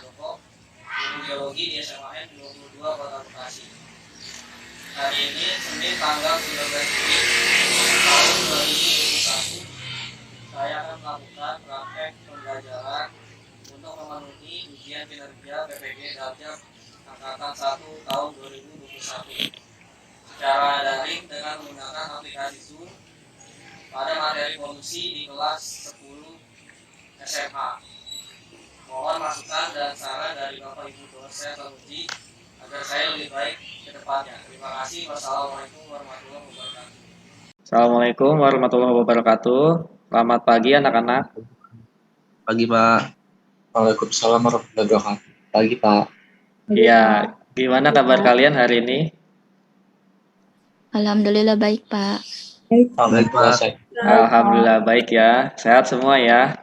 Handoko, guru biologi di SMAN 22 Kota Bekasi. Hari ini Senin tanggal 19 Juli tahun 2021, saya akan melakukan praktek pembelajaran untuk memenuhi ujian kinerja PPG Daljab Angkatan 1 tahun 2021 secara daring dengan menggunakan aplikasi Zoom pada materi polusi di kelas 10 SMA. Mohon masukan dan saran dari Bapak Ibu dosen penguji agar saya lebih baik ke depannya. Terima kasih. Wassalamualaikum warahmatullahi wabarakatuh. Assalamualaikum warahmatullahi wabarakatuh. Selamat pagi anak-anak. Pagi Pak. Waalaikumsalam warahmatullahi wabarakatuh. Pagi Pak. Ya, gimana kabar kalian hari ini? Alhamdulillah baik Pak. Alhamdulillah Pak. Alhamdulillah baik ya. Sehat semua ya.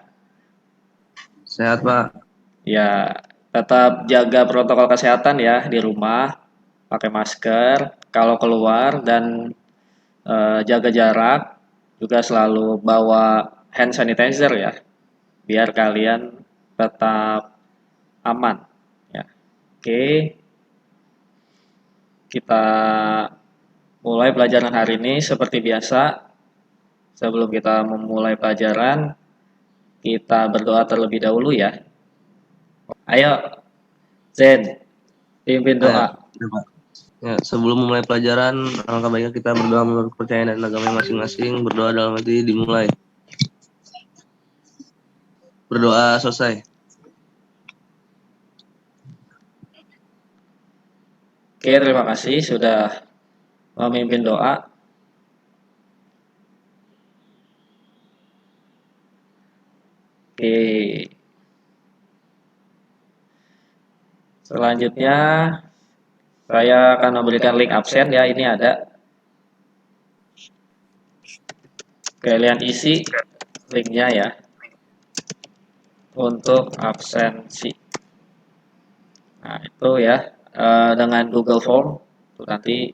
Sehat Pak. Ya, tetap jaga protokol kesehatan ya di rumah. Pakai masker kalau keluar dan jaga jarak. Juga selalu bawa hand sanitizer ya. Biar kalian tetap aman ya. Oke. Kita mulai pelajaran hari ini seperti biasa. Sebelum kita memulai pelajaran, kita berdoa terlebih dahulu ya. Ayo, Zen, pimpin doa. Ya, sebelum memulai pelajaran, alangkah baiknya kita berdoa menurut kepercayaan dan agama masing-masing. Berdoa dalam hati dimulai. Berdoa selesai. Oke, terima kasih sudah memimpin doa. Oke. Selanjutnya, saya akan memberikan link absen ya. Ini ada. Kalian isi linknya ya. Untuk absensi. Nah, itu ya. Dengan Google Form. Itu nanti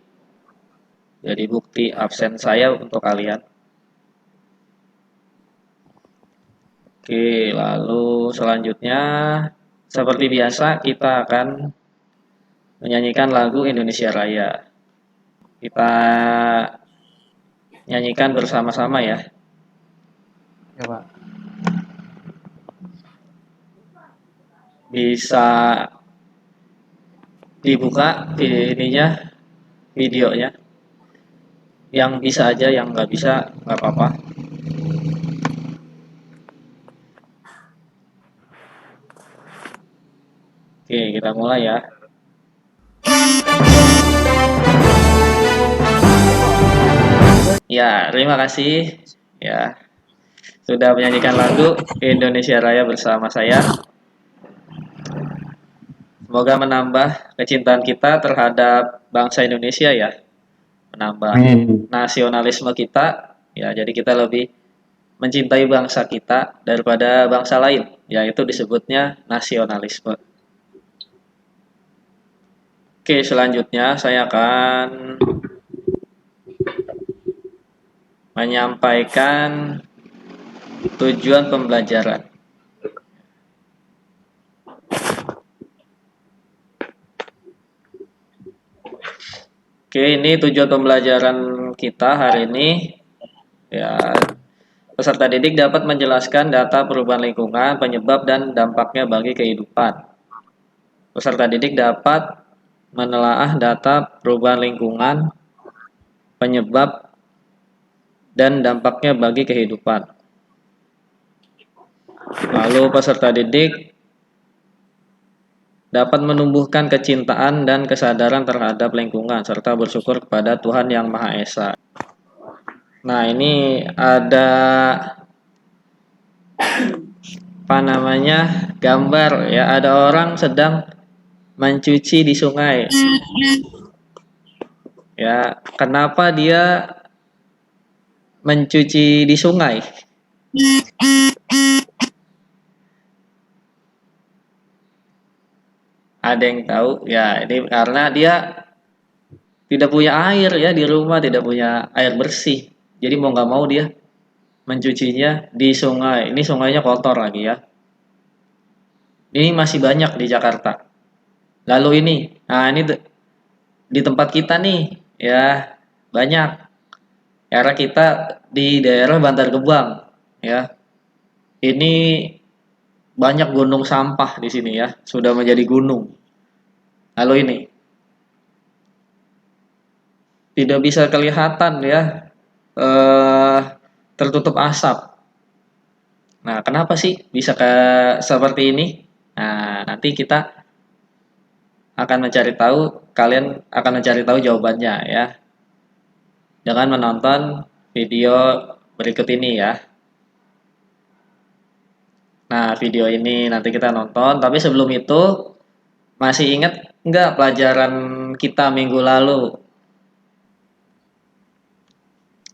jadi bukti absen saya untuk kalian. Oke, lalu selanjutnya seperti biasa kita akan menyanyikan lagu Indonesia Raya. Kita nyanyikan bersama-sama ya. Ya Pak. Bisa dibuka ininya, videonya. Yang bisa aja, yang nggak bisa nggak apa-apa. Oke, kita mulai ya. Ya, terima kasih ya sudah menyanyikan lagu Indonesia Raya bersama saya. Semoga menambah kecintaan kita terhadap bangsa Indonesia ya. Menambah nasionalisme kita ya, jadi kita lebih mencintai bangsa kita daripada bangsa lain, yaitu disebutnya nasionalisme. Oke, selanjutnya saya akan menyampaikan tujuan pembelajaran. Oke, ini tujuan pembelajaran kita hari ini. Ya, peserta didik dapat menjelaskan data perubahan lingkungan, penyebab dan dampaknya bagi kehidupan. Peserta didik dapat menelaah data perubahan lingkungan, penyebab dan dampaknya bagi kehidupan. Lalu peserta didik dapat menumbuhkan kecintaan dan kesadaran terhadap lingkungan serta bersyukur kepada Tuhan Yang Maha Esa. Nah, ini ada apa namanya? Gambar ya, ada orang sedang mencuci di sungai. Ya, kenapa dia mencuci di sungai? Ada yang tahu? Ya, ini karena dia tidak punya air ya di rumah, tidak punya air bersih. Jadi mau nggak mau dia mencucinya di sungai. Ini sungainya kotor lagi ya. Ini masih banyak di Jakarta. Lalu ini, nah ini di tempat kita nih, ya banyak. Karena kita di daerah Bantar Gebang, ya. Ini banyak gunung sampah di sini ya, sudah menjadi gunung. Lalu ini tidak bisa kelihatan ya, eh, tertutup asap. Nah, kenapa sih bisa seperti ini? Nah, nanti kita akan mencari tahu, kalian akan mencari tahu jawabannya ya. Jangan menonton video berikut ini ya. Nah, video ini nanti kita nonton, tapi sebelum itu masih ingat nggak pelajaran kita minggu lalu?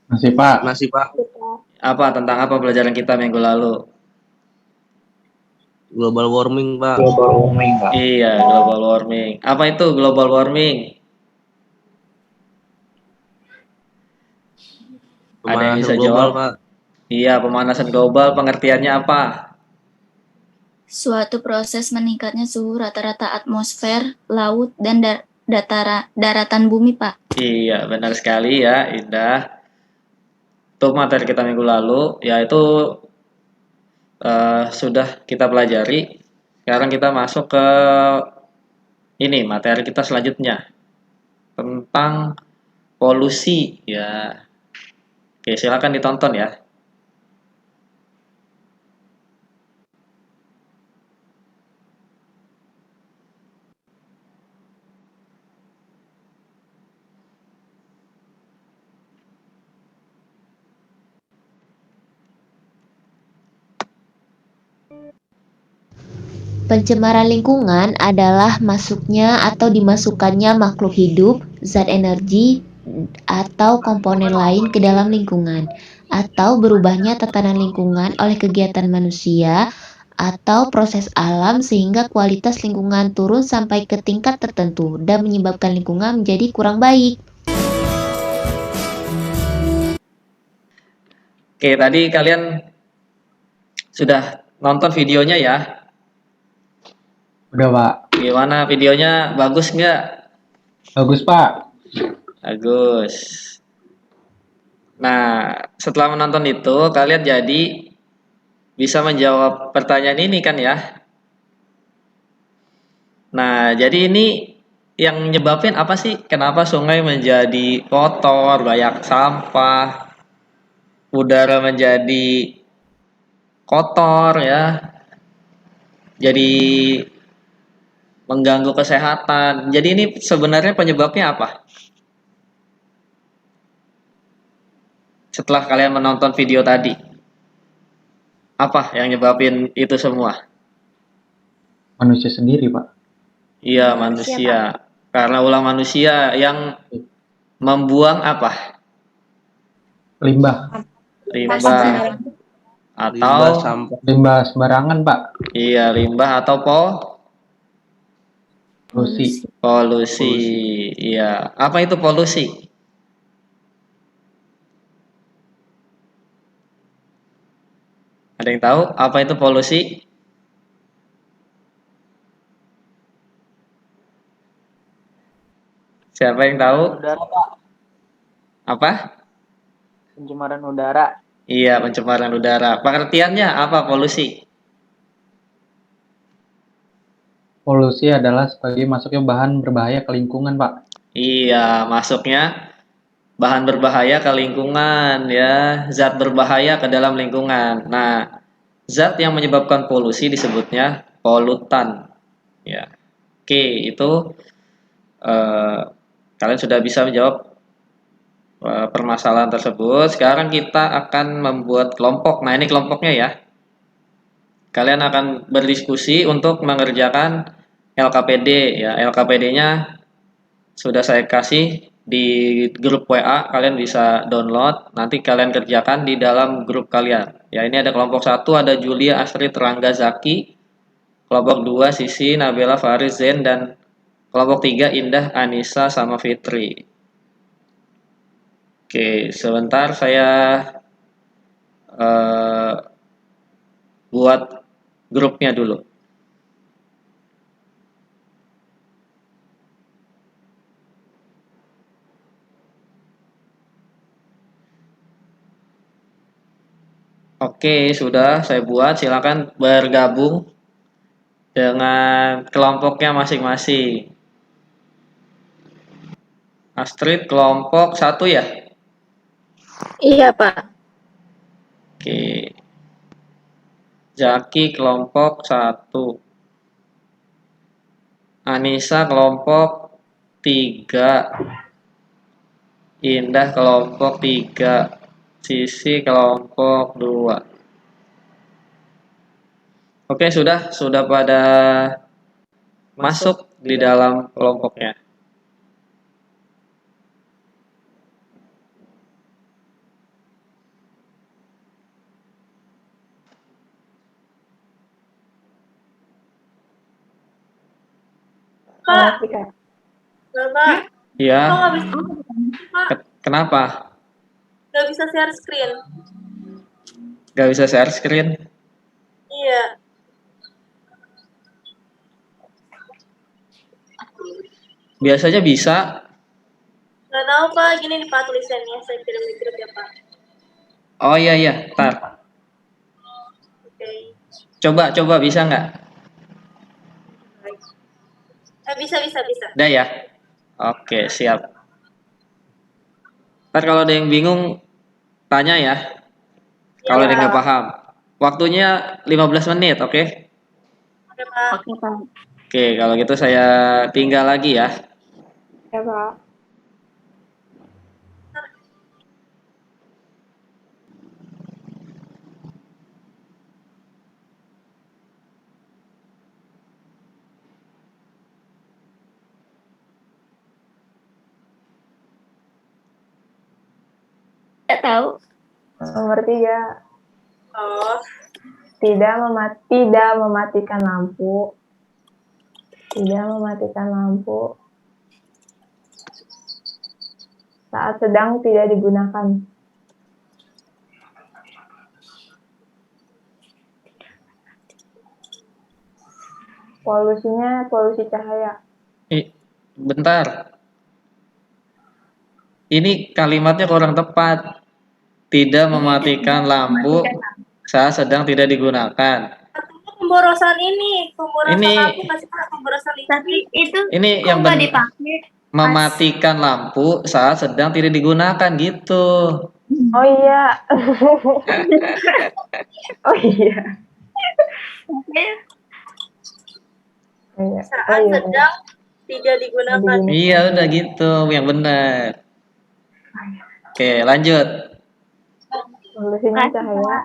Masih Pak. Masih Pak, Apa tentang apa pelajaran kita minggu lalu? global warming Pak. Global warming Pak. Iya, global warming. Apa itu global warming? Ada yang Pemanasan bisa global jawab? Pak. Iya, pemanasan global pengertiannya apa? Suatu proses meningkatnya suhu rata-rata atmosfer, laut, dan daratan bumi, Pak. Iya, benar sekali ya, Indah. Itu materi kita minggu lalu, yaitu sudah kita pelajari. Sekarang kita masuk ke ini materi kita selanjutnya tentang polusi ya. Oke, silakan ditonton ya. Pencemaran lingkungan adalah masuknya atau dimasukkannya makhluk hidup, zat energi, atau komponen lain ke dalam lingkungan, atau berubahnya tatanan lingkungan oleh kegiatan manusia atau proses alam sehingga kualitas lingkungan turun sampai ke tingkat tertentu dan menyebabkan lingkungan menjadi kurang baik. Oke, tadi kalian sudah nonton videonya ya? Udah Pak. Gimana videonya? Bagus nggak? Bagus Pak. Bagus. Nah, setelah menonton itu, kalian jadi bisa menjawab pertanyaan ini kan ya? Nah, jadi ini yang nyebabin apa sih? Kenapa sungai menjadi kotor, banyak sampah, udara menjadi kotor ya, jadi mengganggu kesehatan. Jadi ini sebenarnya penyebabnya apa? Setelah kalian menonton video tadi, apa yang nyebabin itu semua? Manusia sendiri Pak. Iya, manusia. Karena ulah manusia yang membuang apa? Limbah. Limbah atau Limbah sampah. Limbah sembarangan Pak. iya, limbah atau Polusi. polusi. Iya, apa itu polusi? Ada yang tahu apa itu polusi? Siapa yang tahu? Udara, Pak. Apa? Pencemaran udara. Iya, pencemaran udara. Pengertiannya apa polusi? Polusi adalah sebagai masuknya bahan berbahaya ke lingkungan Pak. Iya, masuknya bahan berbahaya ke lingkungan ya, zat berbahaya ke dalam lingkungan. Nah, zat yang menyebabkan polusi disebutnya polutan. Ya. Oke, itu eh, kalian sudah bisa menjawab permasalahan tersebut. Sekarang kita akan membuat kelompok. Nah, ini kelompoknya ya. Kalian akan berdiskusi untuk mengerjakan LKPD ya. LKPD-nya sudah saya kasih di grup WA, kalian bisa download. Nanti kalian kerjakan di dalam grup kalian. Ya, ini ada kelompok 1 ada Julia, Astrid, Rangga, Zaki. Kelompok 2 Sisi, Nabila, Faris, Zen, dan kelompok 3 Indah, Anissa, sama Fitri. Oke, sebentar saya buat grupnya dulu. Oke, sudah saya buat. Silakan bergabung dengan kelompoknya masing-masing. Astrid kelompok 1 ya? Iya, Pak. Oke. Zaki kelompok 1. Anissa kelompok 3. Indah kelompok 3. Sisi kelompok 2. Oke, sudah pada masuk di dalam kelompoknya. Pak, Bapak, Ya, kok nggak bisa, Pak? kenapa? Nggak bisa share screen. Gak bisa share screen? Iya, Biasanya bisa. nggak tahu Pak. Gini nih Pak tulisannya, saya kirim di grup ya Pak. Oh iya, ntar. Oke. Coba bisa nggak? Bisa. Udah ya? Oke, siap. Ntar kalau ada yang bingung, tanya ya. Kalau ada yang nggak paham. Waktunya 15 menit, oke? Oke Pak. Oke, Pak. Oke, kalau gitu saya tinggal lagi ya. Ya Pak. Tidak tahu. Nomor 3, Oh, tidak mematikan lampu. Tidak mematikan lampu saat sedang tidak digunakan. Polusinya polusi cahaya. Bentar. Ini kalimatnya kurang tepat. Tidak mematikan lampu saat sedang tidak digunakan. pemborosan ini, pemborosan Ini- lampu kasih Pak, pemborosan listrik. Itu Ini kok yang nggak benar. dipakai? Mematikan lampu saat sedang tidak digunakan gitu. Oh iya. Oh iya. Iya. Saat Oh iya. sedang tidak digunakan. Iya, udah gitu, yang benar. Oke, lanjut. Polusinya cahaya.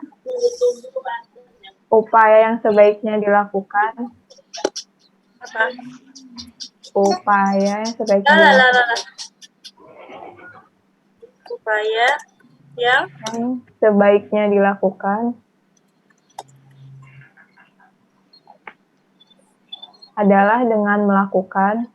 Upaya yang sebaiknya dilakukan. Apa? Upaya yang sebaiknya Lah. dilakukan. Supaya yang Yang sebaiknya dilakukan adalah dengan melakukan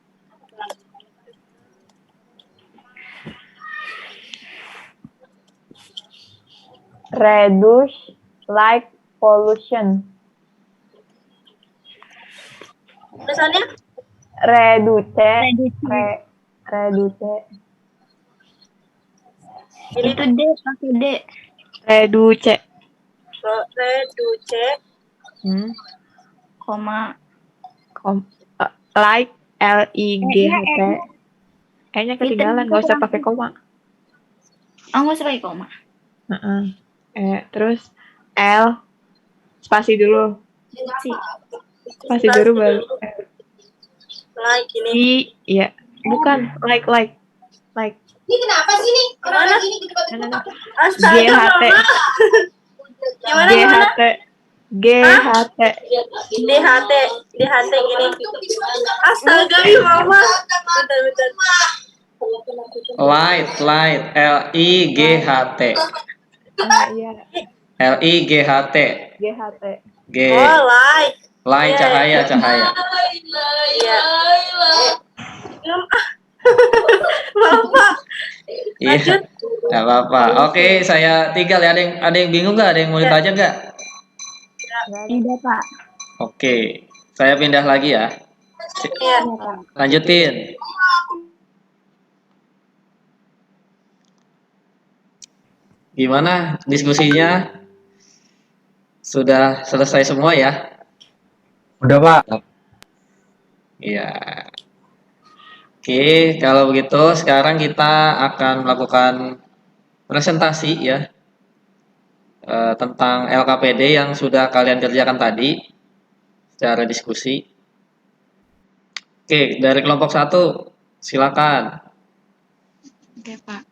reduce light pollution. tulisannya Reduce. ini Itu D, pakai D. Reduce. reduce Koma. Like LIGHT. Kayaknya ketinggalan, nggak usah pakai koma. Oh, nggak usah pakai koma. Terus L spasi dulu. Si. Spasi dulu baru like ini. I, iya. Bukan like. Ini kenapa sih nih? Gimana? Nah. Astaga, GHT. Mama. Gimana? GHT. DHT gini. Astaga, Mama. Bentar. Light, LIGHT. Iya. LIGHT. GHT. G. Oh, like. Light, cahaya. Iya. Bapak. Iya. Nggak apa-apa. Oke, saya tinggal ya. Ada yang bingung nggak? Ada yang mau ditanya nggak? Tidak, Pak. Oke, saya pindah lagi ya. Iya. Lanjutin. Gimana diskusinya? Sudah selesai semua ya? Udah, Pak. Iya. Oke, kalau begitu sekarang kita akan melakukan presentasi ya tentang LKPD yang sudah kalian kerjakan tadi secara diskusi. Oke, dari kelompok 1 silakan. Oke, Pak.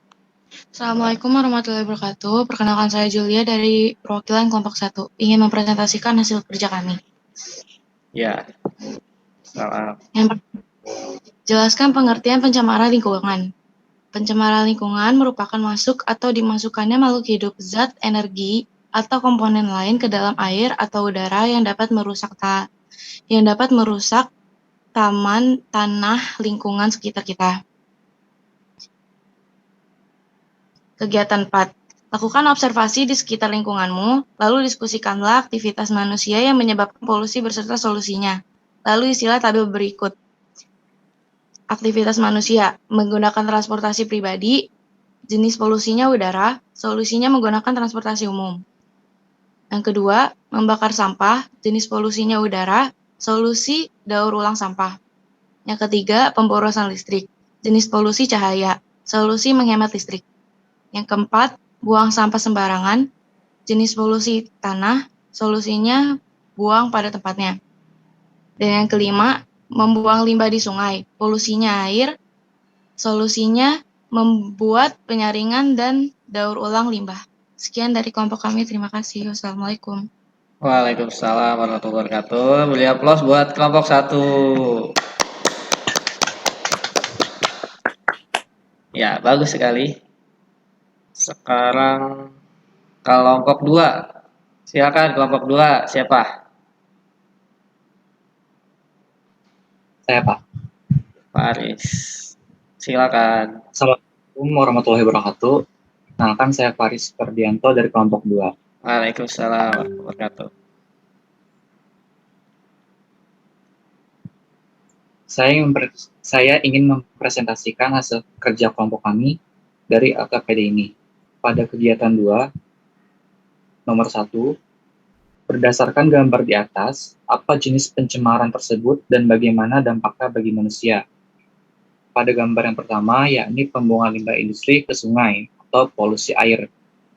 Assalamualaikum warahmatullahi wabarakatuh. Perkenalkan saya Julia dari perwakilan kelompok 1. Ingin mempresentasikan hasil kerja kami. Ya. Salam. Yang pertama, jelaskan pengertian pencemaran lingkungan. Pencemaran lingkungan merupakan masuk atau dimasukkannya makhluk hidup, zat, energi, atau komponen lain ke dalam air atau udara yang dapat merusak taman, tanah, lingkungan sekitar kita. Kegiatan 4. Lakukan observasi di sekitar lingkunganmu, lalu diskusikanlah aktivitas manusia yang menyebabkan polusi beserta solusinya. Lalu istilah tabel berikut. Aktivitas manusia, menggunakan transportasi pribadi, jenis polusinya udara, solusinya menggunakan transportasi umum. Yang kedua, membakar sampah, jenis polusinya udara, solusi daur ulang sampah. Yang ketiga, pemborosan listrik, jenis polusi cahaya, solusi menghemat listrik. Yang keempat, buang sampah sembarangan, jenis polusi tanah, solusinya buang pada tempatnya. Dan yang kelima, membuang limbah di sungai, polusinya air, solusinya membuat penyaringan dan daur ulang limbah. Sekian dari kelompok kami, terima kasih. Wassalamualaikum. Waalaikumsalam warahmatullahi wabarakatuh. Beri aplaus buat kelompok 1. Ya, bagus sekali. Sekarang kelompok 2. Silakan kelompok 2, siapa? Saya, Pak. Pak Aris. Silakan. Assalamualaikum warahmatullahi wabarakatuh. Kenalkan, saya Faris Ferdianto dari kelompok 2. Waalaikumsalam warahmatullahi wabarakatuh. Saya ingin mempresentasikan hasil kerja kelompok kami dari LKPD ini. Pada kegiatan 2, nomor 1, berdasarkan gambar di atas, apa jenis pencemaran tersebut dan bagaimana dampaknya bagi manusia. Pada gambar yang pertama, yakni pembuangan limbah industri ke sungai atau polusi air.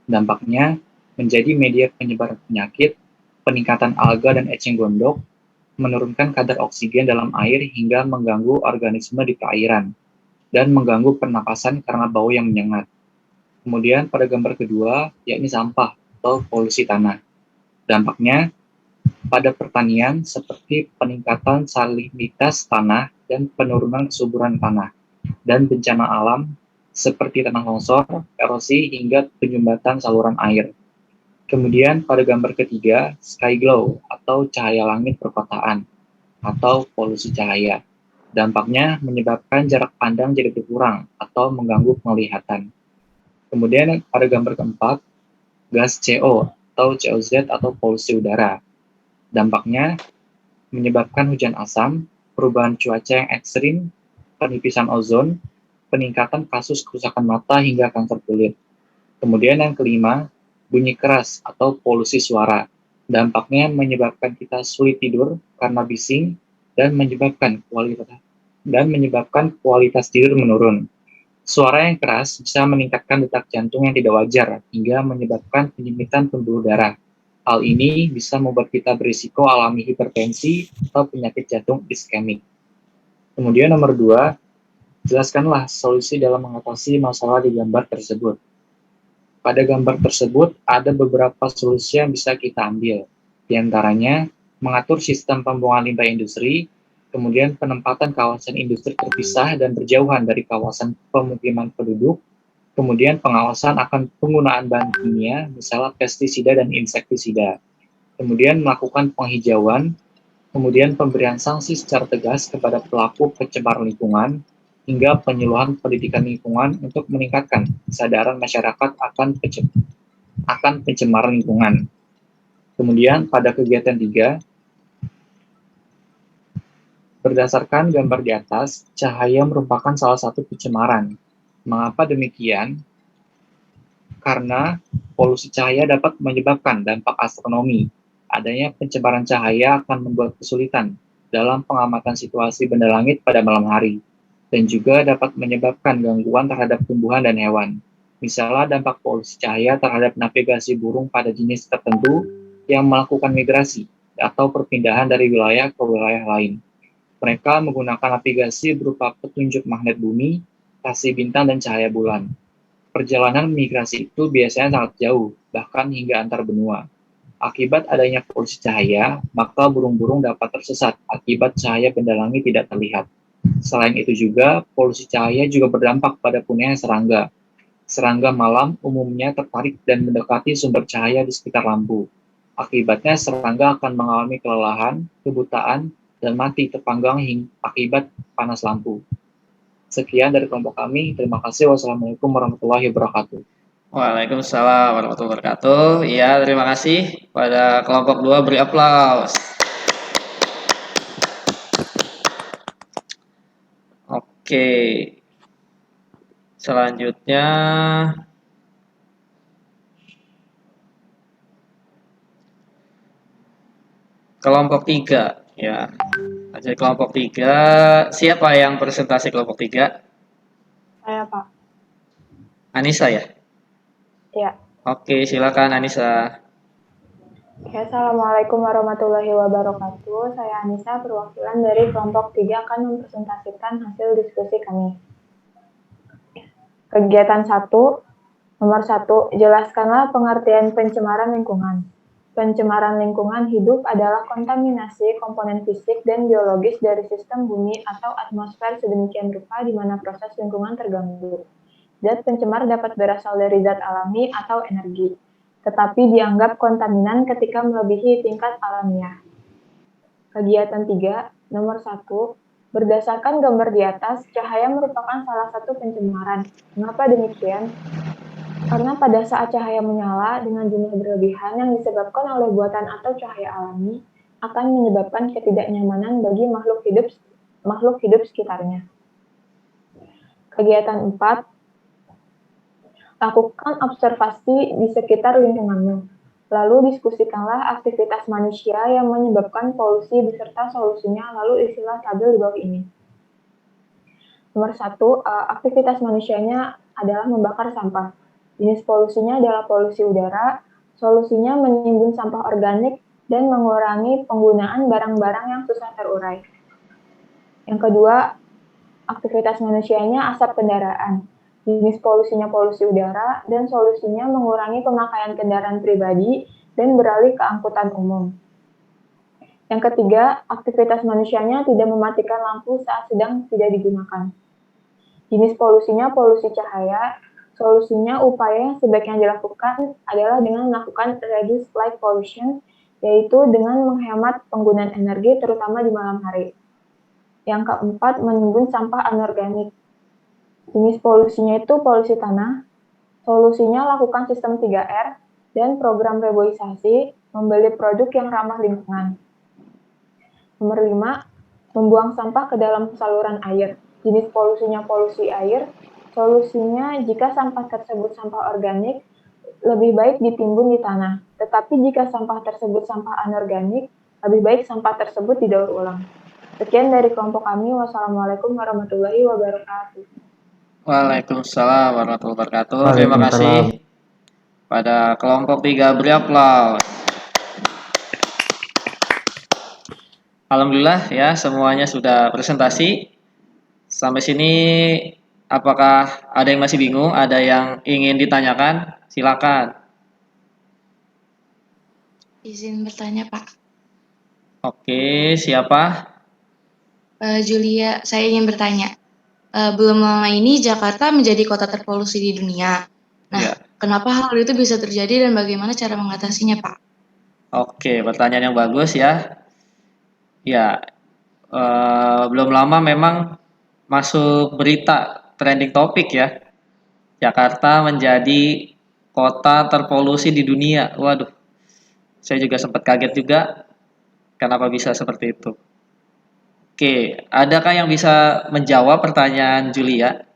Dampaknya menjadi media penyebaran penyakit, peningkatan alga dan eceng gondok, menurunkan kadar oksigen dalam air hingga mengganggu organisme di perairan, dan mengganggu pernapasan karena bau yang menyengat. Kemudian pada gambar kedua, yakni sampah atau polusi tanah. Dampaknya pada pertanian seperti peningkatan salinitas tanah dan penurunan kesuburan tanah, dan bencana alam seperti tanah longsor, erosi, hingga penyumbatan saluran air. Kemudian pada gambar ketiga, sky glow atau cahaya langit perkotaan atau polusi cahaya. Dampaknya menyebabkan jarak pandang jadi berkurang atau mengganggu penglihatan. Kemudian pada gambar keempat, gas CO atau COZ atau polusi udara. Dampaknya menyebabkan hujan asam, perubahan cuaca yang ekstrim, penipisan ozon, peningkatan kasus kerusakan mata hingga kanker kulit. Kemudian yang kelima, bunyi keras atau polusi suara. Dampaknya menyebabkan kita sulit tidur karena bising dan menyebabkan kualitas tidur menurun. Suara yang keras bisa meningkatkan detak jantung yang tidak wajar hingga menyebabkan penyempitan pembuluh darah. Hal ini bisa membuat kita berisiko alami hipertensi atau penyakit jantung iskemik. Kemudian nomor 2, jelaskanlah solusi dalam mengatasi masalah di gambar tersebut. Pada gambar tersebut ada beberapa solusi yang bisa kita ambil. Di antaranya, mengatur sistem pembuangan limbah industri, kemudian penempatan kawasan industri terpisah dan berjauhan dari kawasan pemukiman penduduk, kemudian pengawasan akan penggunaan bahan kimia, misalnya pestisida dan insektisida, kemudian melakukan penghijauan, kemudian pemberian sanksi secara tegas kepada pelaku pencemaran lingkungan, hingga penyuluhan pendidikan lingkungan untuk meningkatkan kesadaran masyarakat akan pencemaran lingkungan. Kemudian pada kegiatan 3, berdasarkan gambar di atas, cahaya merupakan salah satu pencemaran. Mengapa demikian? Karena polusi cahaya dapat menyebabkan dampak astronomi, adanya pencemaran cahaya akan membuat kesulitan dalam pengamatan situasi benda langit pada malam hari, dan juga dapat menyebabkan gangguan terhadap tumbuhan dan hewan. Misalnya dampak polusi cahaya terhadap navigasi burung pada jenis tertentu yang melakukan migrasi atau perpindahan dari wilayah ke wilayah lain. Mereka menggunakan navigasi berupa petunjuk magnet bumi, rasi bintang, dan cahaya bulan. Perjalanan migrasi itu biasanya sangat jauh, bahkan hingga antar benua. Akibat adanya polusi cahaya, maka burung-burung dapat tersesat akibat cahaya benda langit tidak terlihat. Selain itu juga, polusi cahaya juga berdampak pada punahnya serangga. Serangga malam umumnya tertarik dan mendekati sumber cahaya di sekitar lampu. Akibatnya serangga akan mengalami kelelahan, kebutaan, dan mati terpanggang akibat panas lampu. Sekian dari kelompok kami. Terima kasih. Wassalamualaikum warahmatullahi wabarakatuh. Waalaikumsalam warahmatullahi wabarakatuh. Iya, terima kasih. Pada kelompok 2 beri aplaus. Oke. Selanjutnya kelompok 3 ya. Jadi kelompok 3, siapa yang presentasi kelompok 3? Saya, Pak. Anissa ya? Ya. Oke, silakan Anissa. Oke, Assalamualaikum warahmatullahi wabarakatuh. Saya Anissa, perwakilan dari kelompok 3 akan mempresentasikan hasil diskusi kami. Kegiatan 1, nomor 1, jelaskanlah pengertian pencemaran lingkungan. Pencemaran lingkungan hidup adalah kontaminasi komponen fisik dan biologis dari sistem bumi atau atmosfer sedemikian rupa di mana proses lingkungan terganggu. Zat pencemar dapat berasal dari zat alami atau energi, tetapi dianggap kontaminan ketika melebihi tingkat alamiah. Kegiatan 3, nomor 1, berdasarkan gambar di atas, cahaya merupakan salah satu pencemaran. Mengapa demikian? Karena pada saat cahaya menyala dengan jumlah berlebihan yang disebabkan oleh buatan atau cahaya alami, akan menyebabkan ketidaknyamanan bagi makhluk hidup sekitarnya. Kegiatan 4, lakukan observasi di sekitar lingkunganmu. Lalu diskusikanlah aktivitas manusia yang menyebabkan polusi beserta solusinya, lalu isilah tabel di bawah ini. Nomor 1, aktivitas manusianya adalah membakar sampah. Jenis polusinya adalah polusi udara, solusinya menimbun sampah organik, dan mengurangi penggunaan barang-barang yang susah terurai. Yang kedua, aktivitas manusianya asap kendaraan. Jenis polusinya polusi udara, dan solusinya mengurangi pemakaian kendaraan pribadi dan beralih ke angkutan umum. Yang ketiga, aktivitas manusianya tidak mematikan lampu saat sedang tidak digunakan. Jenis polusinya polusi cahaya, solusinya upaya yang sebaiknya dilakukan adalah dengan melakukan reduce light pollution, yaitu dengan menghemat penggunaan energi terutama di malam hari. Yang keempat, menimbun sampah anorganik. Jenis polusinya itu polusi tanah, solusinya lakukan sistem 3R, dan program reboisasi, membeli produk yang ramah lingkungan. Nomor 5, membuang sampah ke dalam saluran air. Jenis polusinya polusi air, solusinya jika sampah tersebut sampah organik, lebih baik ditimbun di tanah. Tetapi jika sampah tersebut sampah anorganik, lebih baik sampah tersebut didaur ulang. Sekian dari kelompok kami. Wassalamualaikum warahmatullahi wabarakatuh. Waalaikumsalam warahmatullahi wabarakatuh. Terima kasih. Pada kelompok 3 beri aplaus. Alhamdulillah ya, semuanya sudah presentasi. Sampai sini apakah ada yang masih bingung? Ada yang ingin ditanyakan? Silakan. Izin bertanya, Pak. Oke, siapa? Julia, saya ingin bertanya. Belum lama ini Jakarta menjadi kota terpolusi di dunia. Nah, kenapa hal itu bisa terjadi dan bagaimana cara mengatasinya, Pak? Oke, pertanyaan yang bagus ya. Ya, belum lama memang masuk berita trending topik ya. Jakarta menjadi kota terpolusi di dunia. Waduh, saya juga sempat kaget juga. Kenapa bisa seperti itu? Oke, adakah yang bisa menjawab pertanyaan Julia?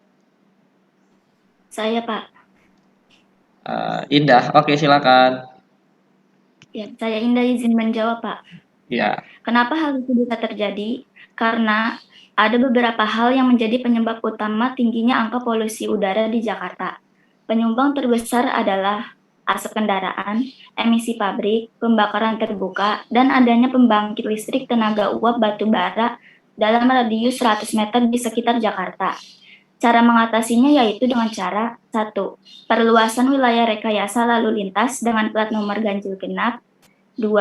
Saya, Pak. Indah, oke silakan. Ya, saya Indah izin menjawab, Pak. Ya, Kenapa hal itu bisa terjadi? Karena ada beberapa hal yang menjadi penyebab utama tingginya angka polusi udara di Jakarta. Penyumbang terbesar adalah asap kendaraan, emisi pabrik, pembakaran terbuka, dan adanya pembangkit listrik tenaga uap batu bara dalam radius 100 meter di sekitar Jakarta. Cara mengatasinya yaitu dengan cara 1. Perluasan wilayah rekayasa lalu lintas dengan plat nomor ganjil genap. 2.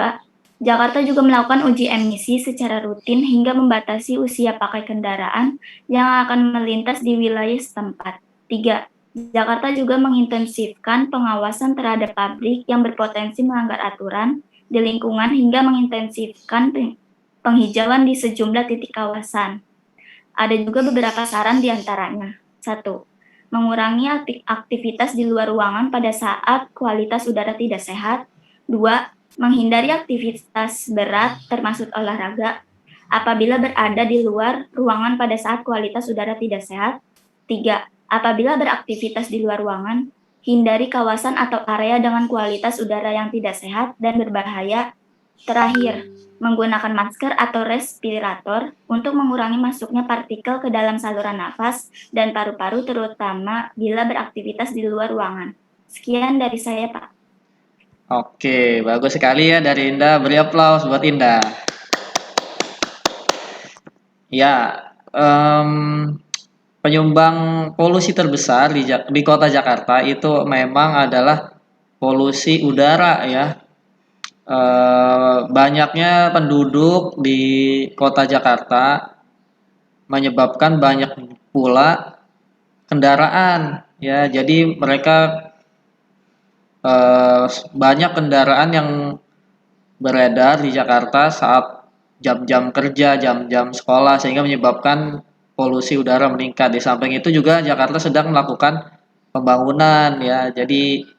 Jakarta juga melakukan uji emisi secara rutin hingga membatasi usia pakai kendaraan yang akan melintas di wilayah setempat. 3. Jakarta juga mengintensifkan pengawasan terhadap pabrik yang berpotensi melanggar aturan di lingkungan hingga mengintensifkan penghijauan di sejumlah titik kawasan. Ada juga beberapa saran diantaranya. 1. Mengurangi aktivitas di luar ruangan pada saat kualitas udara tidak sehat. 2. Menghindari aktivitas berat termasuk olahraga apabila berada di luar ruangan pada saat kualitas udara tidak sehat. 3. Apabila beraktivitas di luar ruangan, hindari kawasan atau area dengan kualitas udara yang tidak sehat dan berbahaya. Terakhir, menggunakan masker atau respirator untuk mengurangi masuknya partikel ke dalam saluran nafas dan paru-paru terutama bila beraktivitas di luar ruangan. Sekian dari saya, Pak. oke, bagus sekali ya dari Indah. Beri aplaus buat Indah. Ya, penyumbang polusi terbesar di kota Jakarta itu memang adalah polusi udara ya. Banyaknya penduduk di kota Jakarta menyebabkan banyak pula kendaraan ya. Jadi mereka banyak kendaraan yang beredar di Jakarta saat jam-jam kerja, jam-jam sekolah sehingga menyebabkan polusi udara meningkat. Di samping itu juga Jakarta sedang melakukan pembangunan ya. Jadi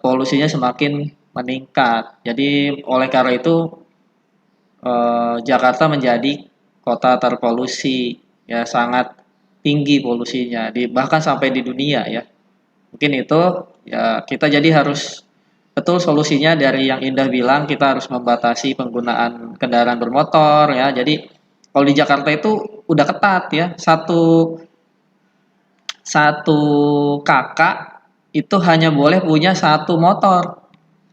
polusinya semakin meningkat. Jadi oleh karena itu Jakarta menjadi kota terpolusi ya, sangat tinggi polusinya bahkan sampai di dunia ya. Mungkin itu ya, kita jadi harus betul solusinya dari yang Indah bilang, kita harus membatasi penggunaan kendaraan bermotor ya. Jadi kalau di Jakarta itu udah ketat ya, satu kakak itu hanya boleh punya satu motor.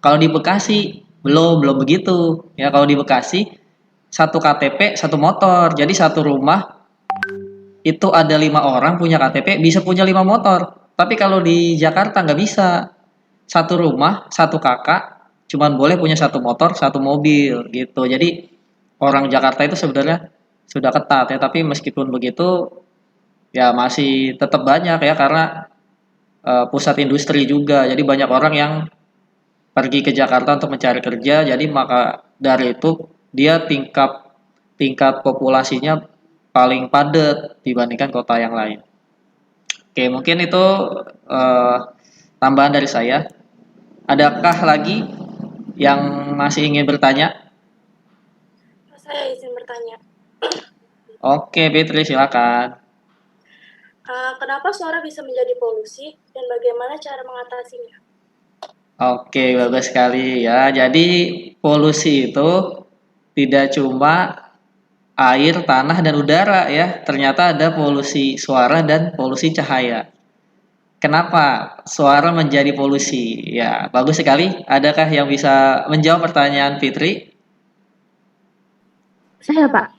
Kalau di Bekasi belum begitu ya. Kalau di Bekasi satu KTP satu motor, jadi satu rumah itu ada 5 orang punya KTP bisa punya 5 motor. Tapi kalau di Jakarta nggak bisa, satu rumah satu kakak cuman boleh punya satu motor satu mobil gitu. Jadi orang Jakarta itu sebenarnya sudah ketat ya, tapi meskipun begitu ya masih tetap banyak ya, karena pusat industri juga. Jadi banyak orang yang pergi ke Jakarta untuk mencari kerja. Jadi maka dari itu dia tingkat populasinya paling padat dibandingkan kota yang lain. Oke, mungkin itu tambahan dari saya. Adakah lagi yang masih ingin bertanya? Saya izin bertanya. Oke, Fitri silakan. Kenapa suara bisa menjadi polusi dan bagaimana cara mengatasinya? Oke, bagus sekali ya. Jadi polusi itu tidak cuma air, tanah, dan udara ya. Ternyata ada polusi suara dan polusi cahaya. Kenapa suara menjadi polusi? Ya, bagus sekali. Adakah yang bisa menjawab pertanyaan Fitri? Saya, Pak.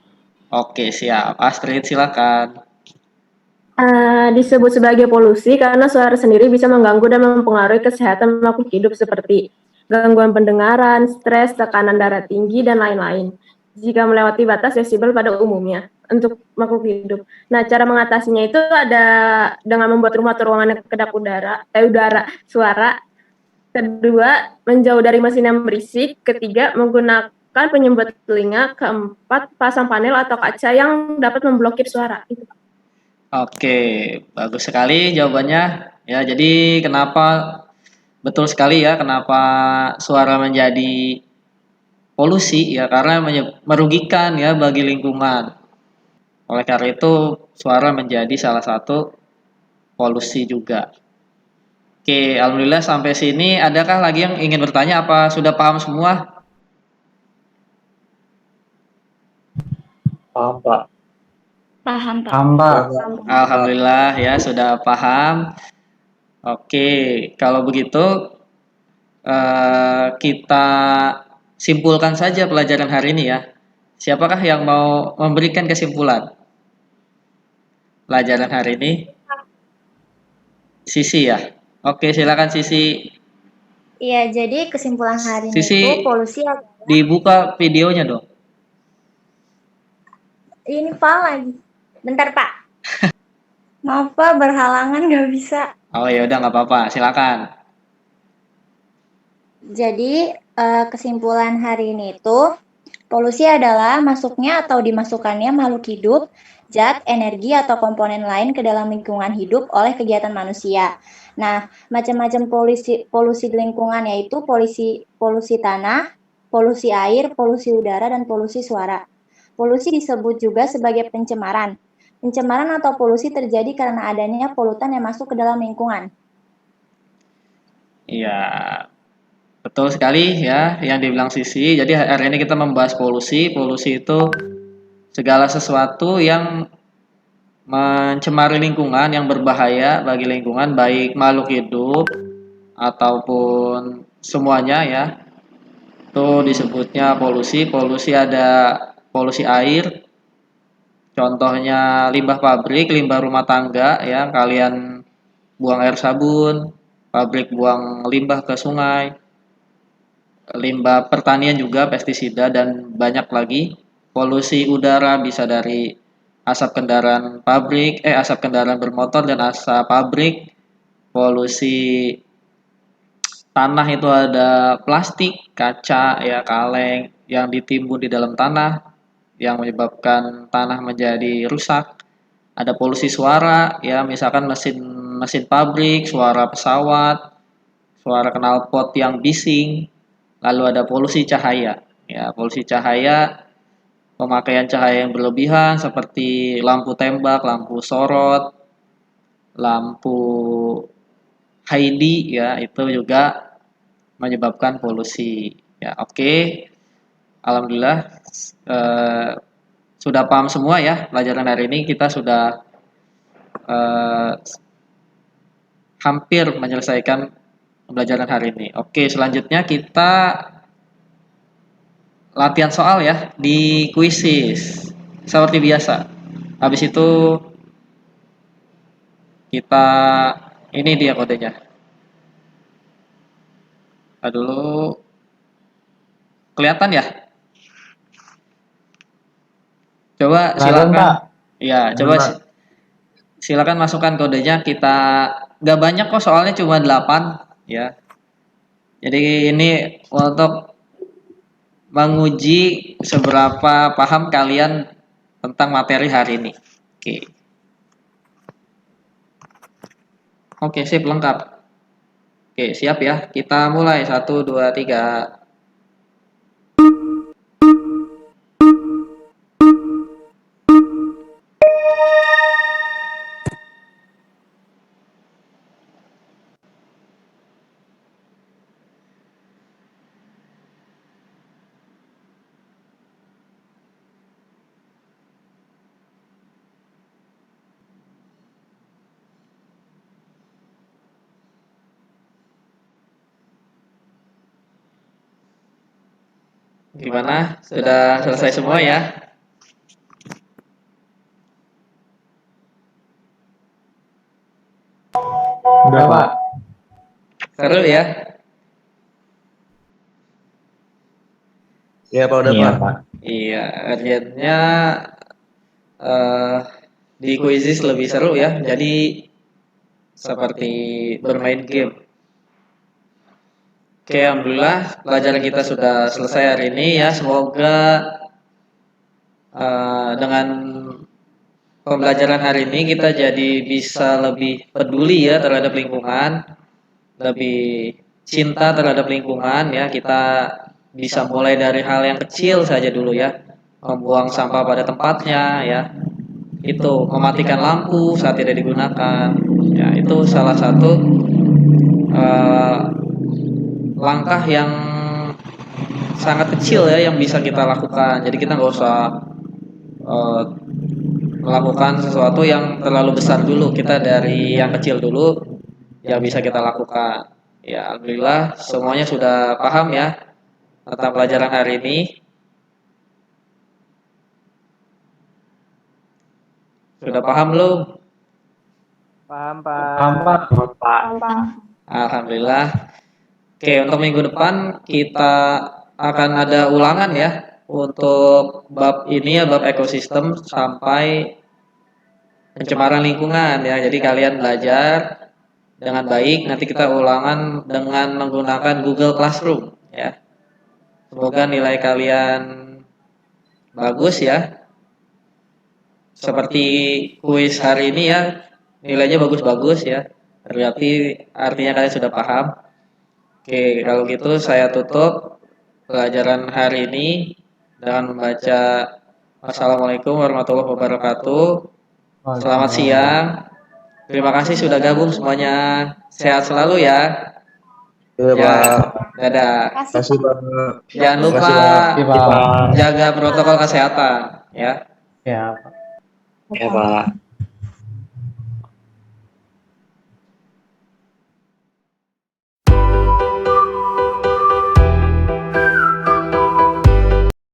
Oke, siap. Astrid, silakan. Disebut sebagai polusi karena suara sendiri bisa mengganggu dan mempengaruhi kesehatan makhluk hidup seperti gangguan pendengaran, stres, tekanan darah tinggi, dan lain-lain. Jika melewati batas desibel pada umumnya untuk makhluk hidup. Nah, cara mengatasinya itu ada dengan membuat rumah atau ruangan yang kedap udara suara. Kedua, menjauh dari mesin yang berisik. Ketiga, menggunakan penyumbat telinga. Keempat, pasang panel atau kaca yang dapat memblokir suara. Itu. Oke, bagus sekali jawabannya. Ya, jadi betul sekali ya, kenapa suara menjadi polusi ya, karena merugikan ya bagi lingkungan. Oleh karena itu suara menjadi salah satu polusi juga. Oke, alhamdulillah sampai sini. Adakah lagi yang ingin bertanya? Apa sudah paham semua? Paham, Pak. Paham, Pak. Paham, Pak. Alhamdulillah ya sudah paham. Oke, kalau begitu kita simpulkan saja pelajaran hari ini ya. Siapakah yang mau memberikan kesimpulan pelajaran hari ini? Sisi ya. Oke, silakan Sisi. Iya, jadi kesimpulan hari ini Sisi itu polusi dibuka videonya dong. ini Pak lagi. Bentar Pak. Maaf Pak, berhalangan nggak bisa. Oh ya udah nggak apa-apa, silakan. Jadi kesimpulan hari ini itu polusi adalah masuknya atau dimasukkannya makhluk hidup, zat, energi atau komponen lain ke dalam lingkungan hidup oleh kegiatan manusia. Nah, macam-macam polusi di lingkungan yaitu polusi tanah, polusi air, polusi udara, dan polusi suara. Polusi disebut juga sebagai pencemaran. Pencemaran atau polusi terjadi karena adanya polutan yang masuk ke dalam lingkungan. Iya, betul sekali ya yang dibilang Sisi. Jadi hari ini kita membahas polusi. Polusi itu segala sesuatu yang mencemari lingkungan, yang berbahaya bagi lingkungan, baik makhluk hidup ataupun semuanya ya. Itu disebutnya polusi. Polusi ada polusi air, contohnya limbah pabrik, limbah rumah tangga ya, kalian buang air sabun, pabrik buang limbah ke sungai, limbah pertanian juga pestisida dan banyak lagi. Polusi udara bisa dari asap kendaraan pabrik, asap kendaraan bermotor dan asap pabrik. Polusi tanah itu ada plastik, kaca, ya kaleng yang ditimbun di dalam tanah yang menyebabkan tanah menjadi rusak. Ada polusi suara, ya misalkan mesin pabrik, suara pesawat, suara knalpot yang bising. Lalu ada polusi cahaya. Ya, polusi cahaya, pemakaian cahaya yang berlebihan seperti lampu tembak, lampu sorot, lampu HID ya, itu juga menyebabkan polusi. Ya, oke. Alhamdulillah sudah paham semua ya pelajaran hari ini. Kita sudah hampir menyelesaikan pembelajaran hari ini. Oke, selanjutnya kita latihan soal ya di kuisis seperti biasa. Habis itu kita ini dia kodenya. Dulu kelihatan ya? Coba silakan. Ya, coba silakan masukkan kodenya. Kita nggak banyak kok soalnya cuma 8 ya. Jadi ini untuk menguji seberapa paham kalian tentang materi hari ini. Oke. Oke, sip, lengkap. Oke, siap ya. Kita mulai. 1, 2, 3. Gimana? Sudah selesai semua ya? Udah, Pak. Seru ya? Iya Pak, udah Pak. Iya, urgentnya di quizzes lebih seru ya. Jadi seperti bermain game. Oke, alhamdulillah pelajaran kita sudah selesai hari ini ya. Semoga dengan pembelajaran hari ini kita jadi bisa lebih peduli ya terhadap lingkungan, lebih cinta terhadap lingkungan ya. Kita bisa mulai dari hal yang kecil saja dulu ya, membuang sampah pada tempatnya ya, itu mematikan lampu saat tidak digunakan ya, itu salah satu langkah yang sangat kecil ya yang bisa kita lakukan. Jadi kita nggak usah melakukan sesuatu yang terlalu besar dulu. Kita dari yang kecil dulu yang bisa kita lakukan. Ya, alhamdulillah semuanya sudah paham ya tentang pelajaran hari ini. Sudah paham belum? Paham, Pak. Paham, Pak. Alhamdulillah. Oke, untuk minggu depan kita akan ada ulangan ya untuk bab ini ya, bab ekosistem sampai pencemaran lingkungan ya. Jadi kalian belajar dengan baik. Nanti kita ulangan dengan menggunakan Google Classroom ya. Semoga nilai kalian bagus ya. Seperti kuis hari ini ya, nilainya bagus-bagus ya. Berarti artinya kalian sudah paham. Oke, kalau gitu saya tutup pelajaran hari ini dengan membaca Assalamualaikum warahmatullahi wabarakatuh. Selamat siang. Terima kasih sudah gabung semuanya. Sehat selalu ya. Iya, Pak. Dadah. Terima kasih, Pak. Jangan lupa Terima kasih, Pak. jaga protokol kesehatan ya. Ya. Ya, Pak.